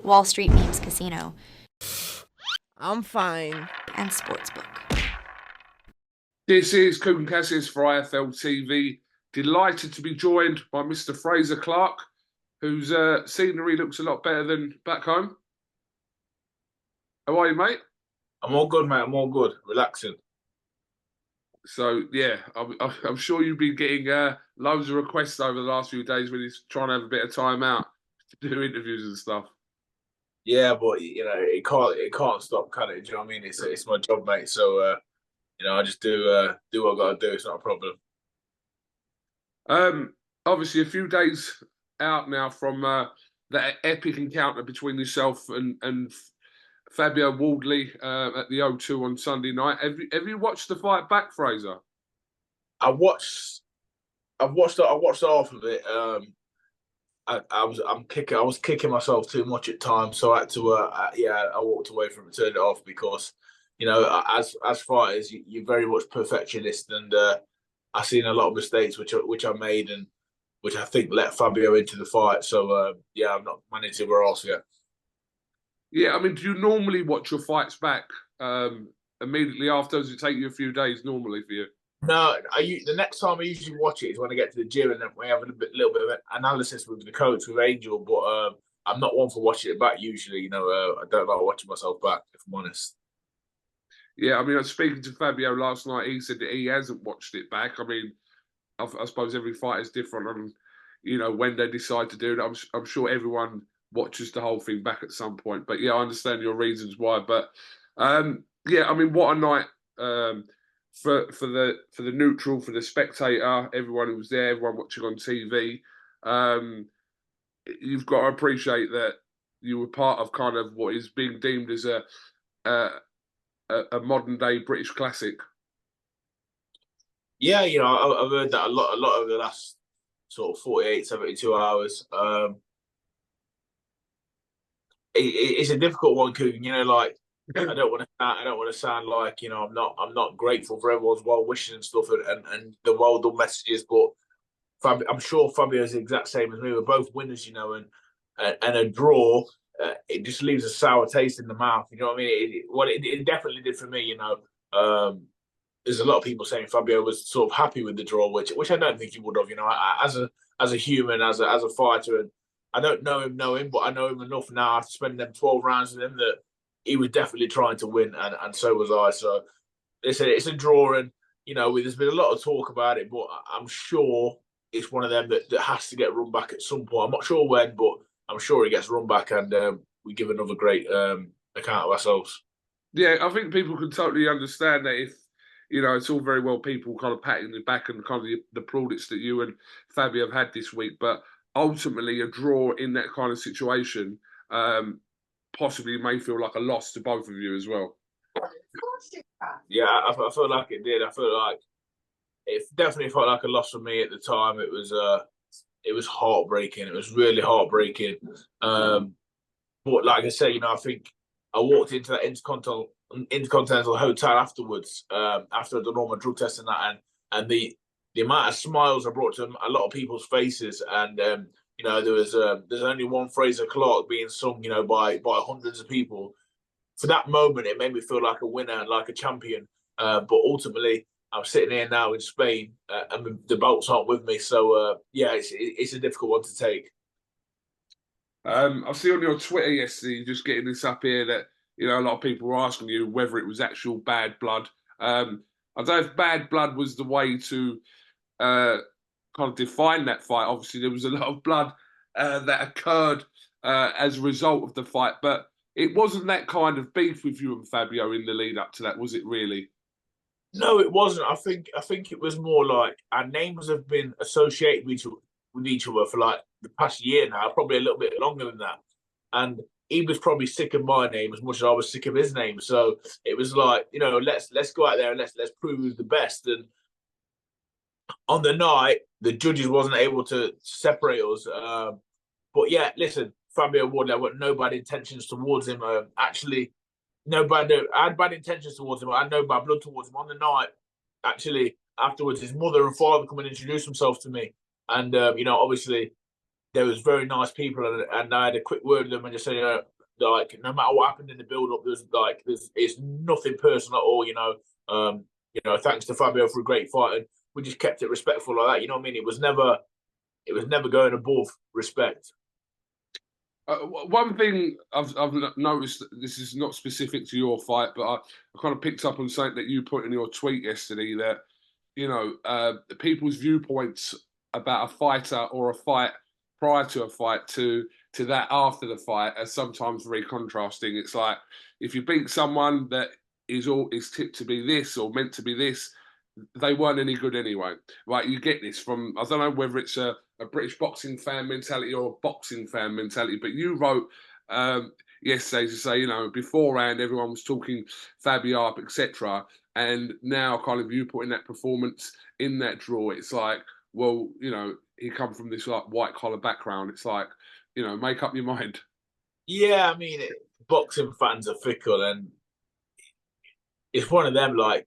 Wall Street Memes Casino, I'm fine. and Sportsbook. This is KUGAN CASSIUS for IFLTV. Delighted to be joined by Mr. Frazer Clarke, whose scenery looks a lot better than back home. How are you, mate? I'm all good, mate. I'm all good. Relaxing. So, yeah, I'm sure you've been getting loads of requests over the last few days when he's trying to have a bit of time out to do interviews and stuff. Yeah, but you know, it can't stop, can it? Do you know what I mean? It's my job, mate. So you know, I just do what I gotta do. It's not a problem. Obviously, a few days out now from that epic encounter between yourself and FABIO Wardley at the O2 on Sunday night. Have you watched the fight back, Frazer? I watched half of it. I was kicking myself too much at times, so I had to I walked away from it, turned it off because you know as fighters you're very much perfectionist, and I've seen a lot of mistakes which I made and which I think let Fabio into the fight. So yeah, I've not managed to rehearse yet. Yeah, I mean, do you normally watch your fights back immediately after? Does it take you a few days normally for you? No, the next time I usually watch it is when I get to the gym and then we have a little bit of analysis with the coach, with Angel. But I'm not one for watching it back usually. You know, I don't like watching myself back, if I'm honest. Yeah, I mean, I was speaking to Fabio last night. He said that he hasn't watched it back. I mean, I suppose every fight is different on, you know, when they decide to do it. I'm sure everyone watches the whole thing back at some point. But yeah, I understand your reasons why. But yeah, I mean, what a night for the neutral, for the spectator, everyone who was there, everyone watching on TV. You've got to appreciate that you were part of kind of what is being deemed as a modern day British classic. Yeah, you know, I've heard that a lot over the last sort of 48, 72 hours. It's a difficult one, Coogan. You know, like I don't want to sound like, you know, I'm not grateful for everyone's well wishes and stuff and the well done messages, but I'm sure Fabio's the exact same as me. We're both winners, you know, and a draw, it just leaves a sour taste in the mouth. You know what I mean? It definitely did for me. You know, there's a lot of people saying Fabio was sort of happy with the draw, which I don't think he would have. You know, as a human, as a fighter, and I don't know him, but I know him enough now after spending them 12 rounds with him that he was definitely trying to win, and so was I. So it's a draw, and you know, there's been a lot of talk about it, but I'm sure it's one of them that has to get run back at some point. I'm not sure when, but I'm sure it gets run back, and we give another great account of ourselves. Yeah, I think people can totally understand that if, you know, it's all very well people kind of patting the back and kind of the plaudits that you and Fabio have had this week, but ultimately a draw in that kind of situation possibly may feel like a loss to both of you as well. Yeah, I feel like it did. I feel like it definitely felt like a loss for me at the time. It was heartbreaking. It was really heartbreaking. But like I say, you know, I think I walked into that intercontinental hotel afterwards, after I'd done all my drug tests and that, and the amount of smiles I brought to a lot of people's faces, and you know, there's only one Frazer Clarke being sung, you know, by hundreds of people. For that moment, it made me feel like a winner and like a champion. But ultimately, I'm sitting here now in Spain, and the belts aren't with me. So yeah, it's a difficult one to take. I see on your Twitter yesterday, just getting this up here, that, you know, a lot of people were asking you whether it was actual bad blood. I don't know if bad blood was the way to kind of define that fight. Obviously, there was a lot of blood that occurred as a result of the fight, but it wasn't that kind of beef with you and Fabio in the lead up to that, was it really? No, it wasn't. I think it was more like our names have been associated with each other for like the past year now, probably a little bit longer than that. And he was probably sick of my name as much as I was sick of his name. So it was like, you know, let's go out there and let's prove who's the best. And on the night, the judges wasn't able to separate us. But yeah, listen, Fabio Wardley, I got no bad intentions towards him. Actually, I had bad intentions towards him. I had no bad blood towards him. On the night, actually, afterwards, his mother and father come and introduce themselves to me. And, you know, obviously, there was very nice people. And I had a quick word with them and just said, you know, like no matter what happened in the build up, it's nothing personal at all. Thanks to Fabio for a great fight, and we just kept it respectful like that. You know what I mean? It was never going above respect. One thing I've noticed, this is not specific to your fight, but I kind of picked up on something that you put in your tweet yesterday, that people's viewpoints about a fighter or a fight prior to a fight to that after the fight are sometimes very contrasting. It's like if you beat someone that is tipped to be this or meant to be this, they weren't any good anyway. Right? You get this from, I don't know whether it's a British boxing fan mentality or a boxing fan mentality, but you wrote yesterday to say, beforehand everyone was talking Fabio up, etc. And now kind of you putting that performance in that draw, it's like, well, he come from this like white collar background. It's like, make up your mind. Yeah, I mean, boxing fans are fickle, and it's one of them. Like,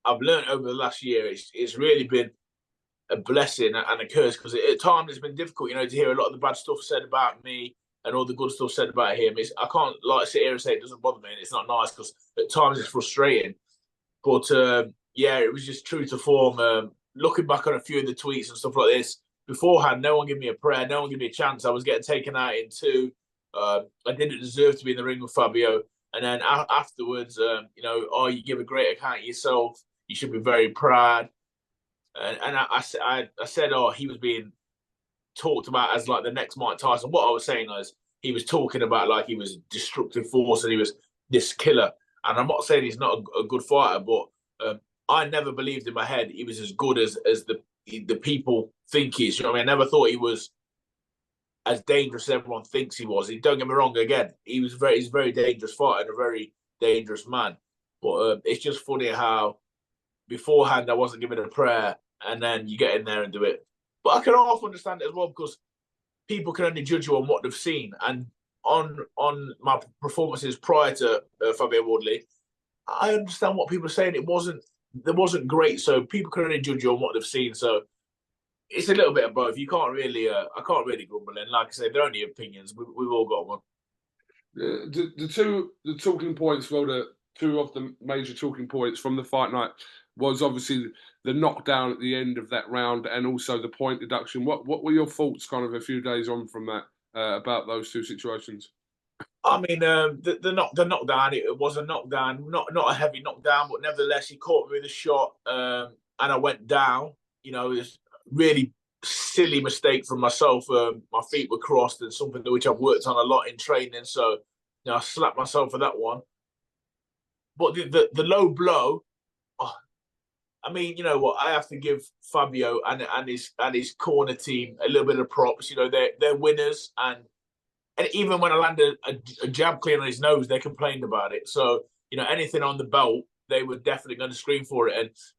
I've learned over the last year, it's really been a blessing and a curse, because at times it's been difficult, to hear a lot of the bad stuff said about me and all the good stuff said about him. I can't sit here and say it doesn't bother me, and it's not nice, because at times it's frustrating. But it was just true to form. Looking back on a few of the tweets and stuff like this, beforehand, no one gave me a prayer, no one gave me a chance. I was getting taken out in two. I didn't deserve to be in the ring with Fabio. And then afterwards, you give a great account of yourself. You should be very proud. And I said, he was being talked about as like the next Mike Tyson. What I was saying was he was talking about like he was a destructive force and he was this killer. And I'm not saying he's not a good fighter, but I never believed in my head he was as good as the people think he is. I never thought he was as dangerous as everyone thinks he was. Don't get me wrong. Again, he's a very dangerous fighter and a very dangerous man. But it's just funny how beforehand I wasn't given a prayer, and then you get in there and do it. But I can also understand it as well, because people can only judge you on what they've seen. And on my performances prior to Fabio Wardley, I understand what people are saying. It wasn't great, so people can only judge you on what they've seen. So it's a little bit of both. You can't really, I can't really grumble. And like I say, they're only opinions. We've all got one. The talking points, well, the two of the major talking points from the fight night was obviously the knockdown at the end of that round, and also the point deduction. What were your thoughts, kind of a few days on from that, about those two situations? I mean, the knockdown. It was a knockdown, not a heavy knockdown, but nevertheless, he caught me with a shot, and I went down. It was really silly mistake from myself. My feet were crossed, and something which I've worked on a lot in training. So, I slapped myself for that one. But the low blow. I mean, you know what? I have to give Fabio and his corner team a little bit of props. They're winners, and even when I landed a jab clean on his nose, they complained about it. So anything on the belt, they were definitely going to scream for it.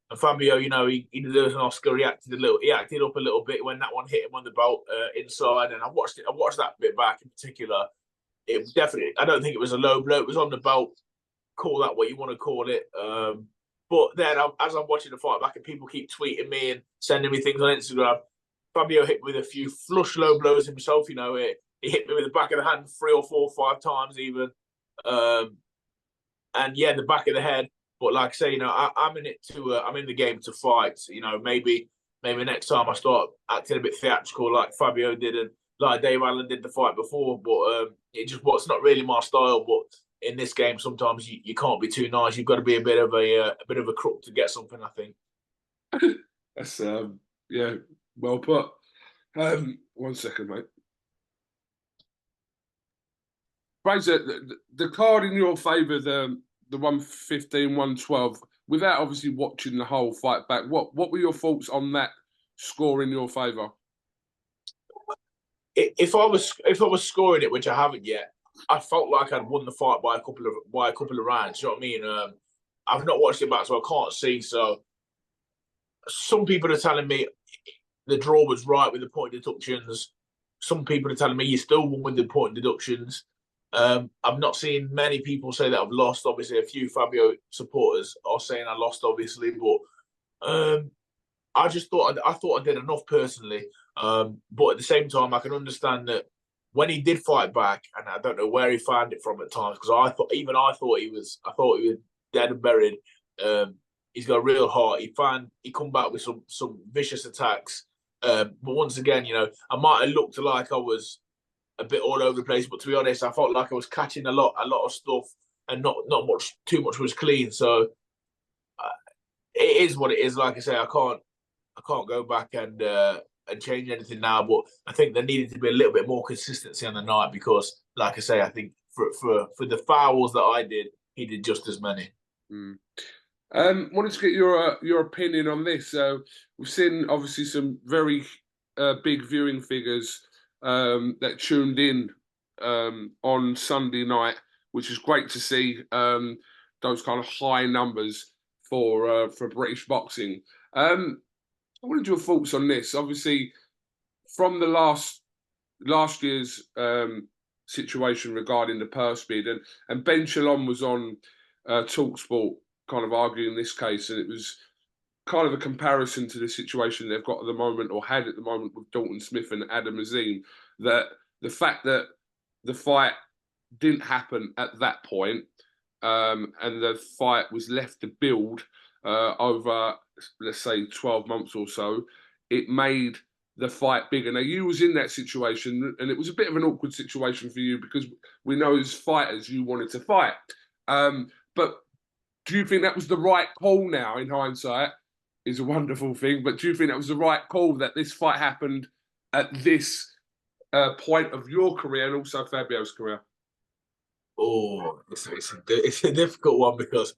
And Fabio, he deserves an Oscar. He acted up a little bit when that one hit him on the belt inside. And I watched that bit back in particular. It definitely, I don't think it was a low blow. It was on the belt. Call that what you want to call it. But then, as I'm watching the fight back and people keep tweeting me and sending me things on Instagram, Fabio hit me with a few flush low blows himself. He hit me with the back of the hand 3 or 4 or 5 times even. And yeah, the back of the head. But like I say, I'm in it to. I'm in the game to fight. Maybe next time I start acting a bit theatrical like Fabio did and like Dave Allen did the fight before. But it's not really my style. But in this game, sometimes you can't be too nice. You've got to be a bit of a crook to get something, I think. That's well put. 1 second, mate. Frazer, the card in your favour, the 115, 112, without obviously watching the whole fight back, what were your thoughts on that score in your favour? If I was scoring it, which I haven't yet, I felt like I'd won the fight by a couple of rounds. You know what I mean? I've not watched it back, so I can't see. So some people are telling me the draw was right with the point deductions. Some people are telling me you still won with the point deductions. I've not seen many people say that I've lost. Obviously, a few Fabio supporters are saying I lost, obviously, but I just thought I did enough personally. But at the same time, I can understand that when he did fight back, and I don't know where he found it from at times, because I thought he was dead and buried. He's got a real heart. He come back with some vicious attacks. But once again, I might have looked like I was a bit all over the place, but to be honest, I felt like I was catching a lot of stuff, and not too much was clean. So it is what it is. Like I say, I can't go back and change anything now, but I think there needed to be a little bit more consistency on the night, because, like I say, I think for the fouls that I did, he did just as many. Wanted to get your opinion on this. We've seen obviously some very big viewing figures that tuned in on Sunday night, which is great to see. Those kind of high numbers for British boxing. I wanted your thoughts on this. Obviously, from the last year's situation regarding the purse bid, and Ben Shalom was on TalkSport, kind of arguing this case, and it was kind of a comparison to the situation they've got at the moment, or had at the moment, with Dalton Smith and Adam Azim, that the fact that the fight didn't happen at that point, and the fight was left to build over, let's say, 12 months or so, it made the fight bigger. Now, you was in that situation, and it was a bit of an awkward situation for you, because we know as fighters you wanted to fight. But do you think that was the right call now, in hindsight? Is a wonderful thing, but do you think that was the right call, that this fight happened at this point of your career and also Fabio's career? Oh, it's a difficult one, because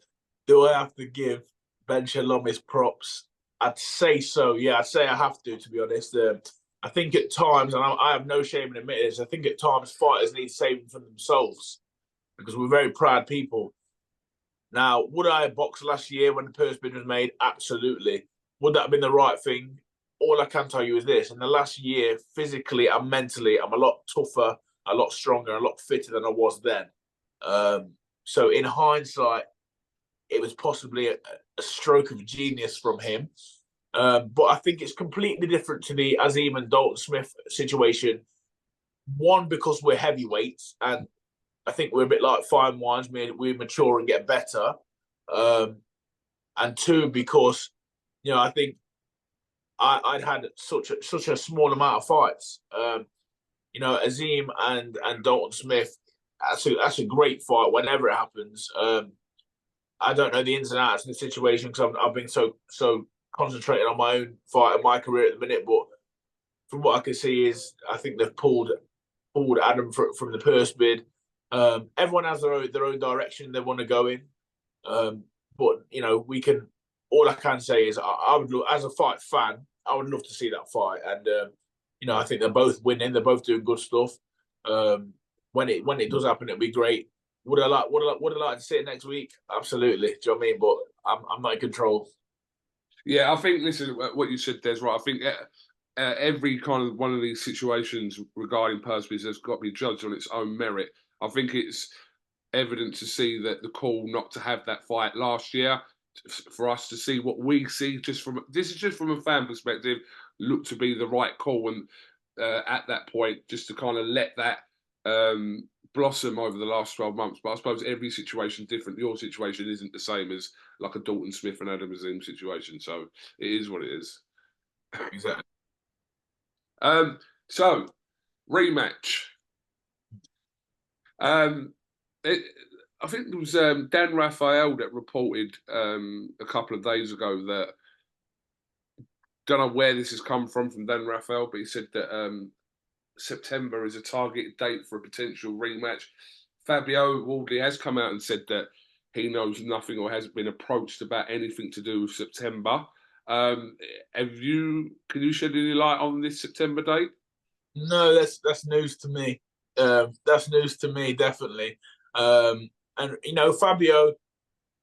do I have to give Ben Shalom his props? I'd say so. Yeah, I'd say I have to be honest. I think at times, and I have no shame in admitting this, I think at times fighters need saving for themselves, because we're very proud people. Now, would I have boxed last year when the purse bid was made? Absolutely. Would that have been the right thing? All I can tell you is this: in the last year, physically and mentally, I'm a lot tougher, a lot stronger, a lot fitter than I was then. So in hindsight, it was possibly a stroke of genius from him. But I think it's completely different to the Azim and Dalton Smith situation. One, because we're heavyweights, and I think we're a bit like fine wines. We mature and get better. And two, because I think I'd had such a small amount of fights. Azim and Dalton Smith, that's a great fight whenever it happens. I don't know the ins and outs of the situation, because I've been so concentrated on my own fight and my career at the minute. But from what I can see, is I think they've pulled Adam from the purse bid. Everyone has their own direction they want to go in, but we can. All I can say is I would look, as a fight fan, I would love to see that fight, and I think they're both winning. They're both doing good stuff. When it does happen, it'll be great. Would I like to see it next week? Absolutely. Do you know what I mean? But I'm not in control. Yeah, I think, listen, what you said there's right. I think every kind of one of these situations regarding purse bids has got to be judged on its own merit. I think it's evident to see that the call not to have that fight last year, for us to see what we see, this is just from a fan perspective, looked to be the right call, and at that point, just to kind of let that blossom over the last 12 months. But I suppose every situation is different. Your situation isn't the same as like a Dalton Smith and Adam Azim situation, so it is what it is. Exactly. So, rematch. I think it was Dan Raphael that reported a couple of days ago that, don't know where this has come from Dan Raphael, but he said that September is a targeted date for a potential rematch. Fabio Wardley has come out and said that he knows nothing or hasn't been approached about anything to do with September. Can you shed any light on this September date? No, that's news to me. That's news to me, definitely. And Fabio,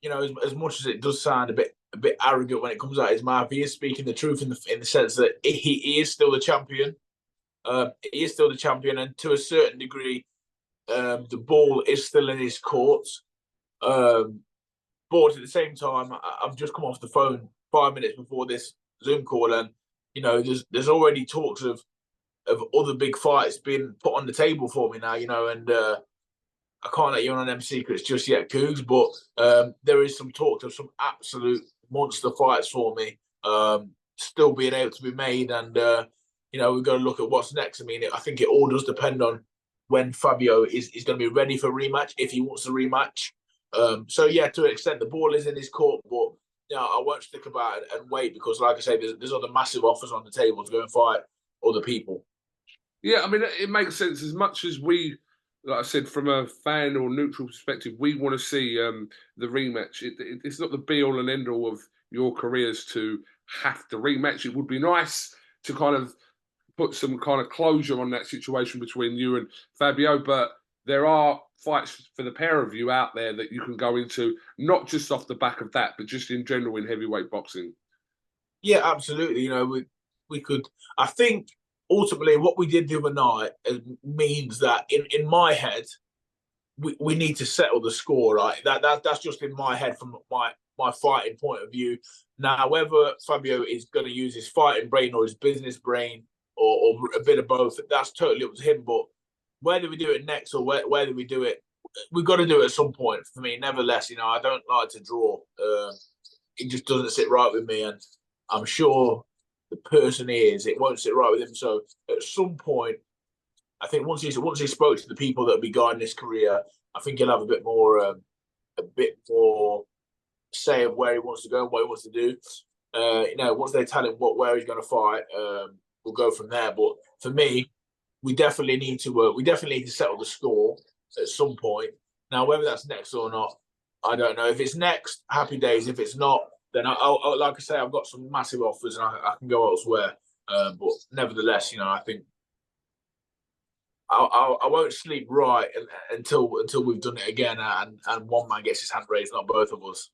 as much as it does sound a bit arrogant when it comes out of his mouth, he is speaking the truth in the sense that he is still the champion. He is still the champion, and to a certain degree, the ball is still in his court. But at the same time, I've just come off the phone 5 minutes before this Zoom call, and there's already talks of of other big fights being put on the table for me now, and I can't let you in on them secrets just yet, Cougs, but there is some talk of some absolute monster fights for me still being able to be made, and we've got to look at what's next. I mean, I think it all does depend on when Fabio is going to be ready for rematch, if he wants a rematch. So yeah, to an extent, the ball is in his court, but I won't stick about it and wait, because, like I say, there's other massive offers on the table to go and fight other people. Yeah, I mean, it makes sense. As much as we, like I said, from a fan or neutral perspective, we want to see the rematch. It's not the be-all and end-all of your careers to have to rematch. It would be nice to kind of put some kind of closure on that situation between you and Fabio, but there are fights for the pair of you out there that you can go into, not just off the back of that, but just in general in heavyweight boxing. Yeah, absolutely. We could. I think ultimately what we did the other night means that in my head, we need to settle the score. Right, that's just in my head from my fighting point of view. Now, whether Fabio is going to use his fighting brain or his business brain, or a bit of both, that's totally up to him. But whether we do it next or whether we do it, we've got to do it at some point. For me, nevertheless, I don't like to draw. It just doesn't sit right with me, and I'm sure the person it won't sit right with him. So at some point, I think once he spoke to the people that will be guiding his career, I think he'll have a bit more say of where he wants to go and what he wants to do. Once they tell him where he's going to fight, we'll go from there. But for me, we definitely need to settle the score at some point. Now, whether that's next or not, I don't know. If it's next, happy days. If it's not, then I'll like I say, I've got some massive offers and I can go elsewhere. But nevertheless, I think I won't sleep right until we've done it again and one man gets his hand raised, not both of us.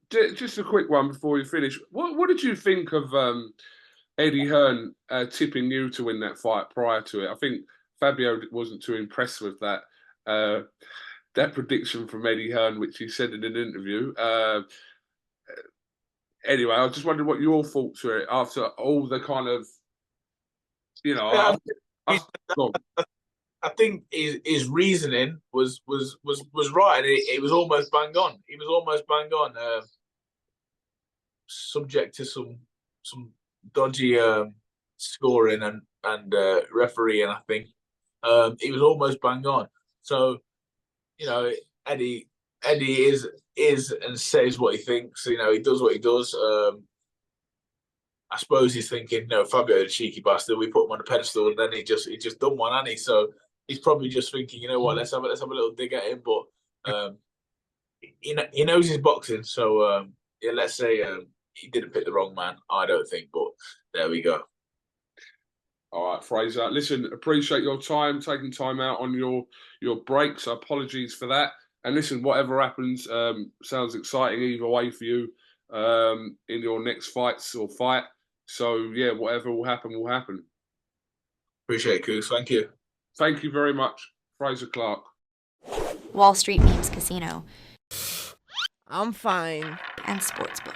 Just a quick one before we finish. What did you think of Eddie Hearn tipping you to win that fight prior to it? I think Fabio wasn't too impressed with that prediction from Eddie Hearn, which he said in an interview. Anyway, I just wondered what your thoughts were after all the kind of, I think his reasoning was right. It was almost bang on. He was almost bang on. Subject to some dodgy scoring and refereeing, I think he was almost bang on. So Eddie is and says what he thinks. He does what he does. I suppose he's thinking, Fabio, the cheeky bastard, we put him on a pedestal, and then he just done one, hasn't he? So he's probably just thinking, let's have a little dig at him. But he knows his boxing, so let's say he didn't pick the wrong man. I don't think, but there we go. All right, Frazer. Listen, appreciate your time, taking time out on your breaks. Apologies for that. And listen, whatever happens, sounds exciting either way for you in your next fights or fight. So yeah, whatever will happen will happen. Appreciate it, Coos. Thank you. Thank you very much, Frazer Clarke. Wall Street Memes Casino I'm fine. and Sportsbook.